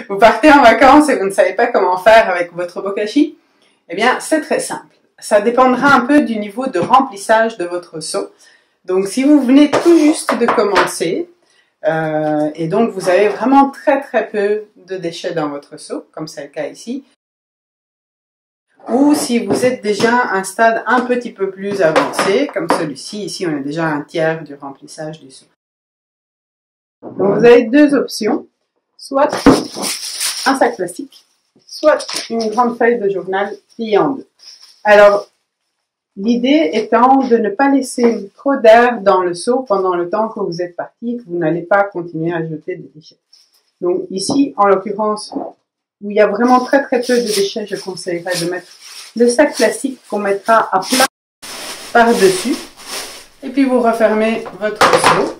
Vous partez en vacances et vous ne savez pas comment faire avec votre bokashi? Eh bien, c'est très simple. Ça dépendra un peu du niveau de remplissage de votre seau. Donc, si vous venez tout juste de commencer, et donc vous avez vraiment très peu de déchets dans votre seau, comme c'est le cas ici, ou si vous êtes déjà à un stade un petit peu plus avancé, comme celui-ci, ici on est déjà à un tiers du remplissage du seau. Donc vous avez deux options, soit un sac plastique, soit une grande feuille de journal pliée en deux. Alors, l'idée étant de ne pas laisser trop d'air dans le seau pendant le temps que vous êtes parti, que vous n'allez pas continuer à jeter des déchets. Donc ici, en l'occurrence, où il y a vraiment très peu de déchets, je conseillerais de mettre le sac plastique qu'on mettra à plat par-dessus. Et puis vous refermez votre seau.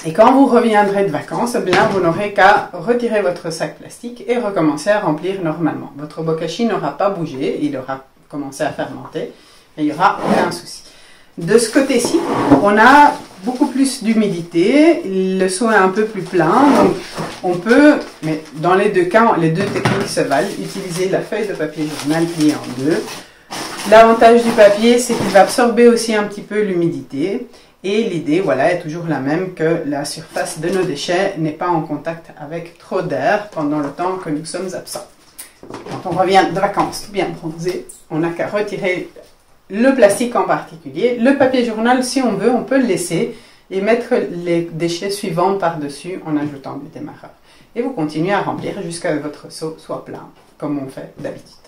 Et quand vous reviendrez de vacances, eh bien, vous n'aurez qu'à retirer votre sac plastique et recommencer à remplir normalement. Votre bokashi n'aura pas bougé, il aura commencé à fermenter et il n'y aura aucun souci. De ce côté-ci, on a beaucoup plus d'humidité, le seau est un peu plus plein, donc on peut, mais dans les deux cas, les deux techniques se valent, utiliser la feuille de papier journal pliée en deux. L'avantage du papier, c'est qu'il va absorber aussi un petit peu l'humidité. Et l'idée, voilà, est toujours la même, que la surface de nos déchets n'est pas en contact avec trop d'air pendant le temps que nous sommes absents. Quand on revient de vacances tout bien bronzé, on n'a qu'à retirer le plastique en particulier. Le papier journal, si on veut, on peut le laisser et mettre les déchets suivants par-dessus en ajoutant du démarreur. Et vous continuez à remplir jusqu'à ce que votre seau soit plein, comme on fait d'habitude.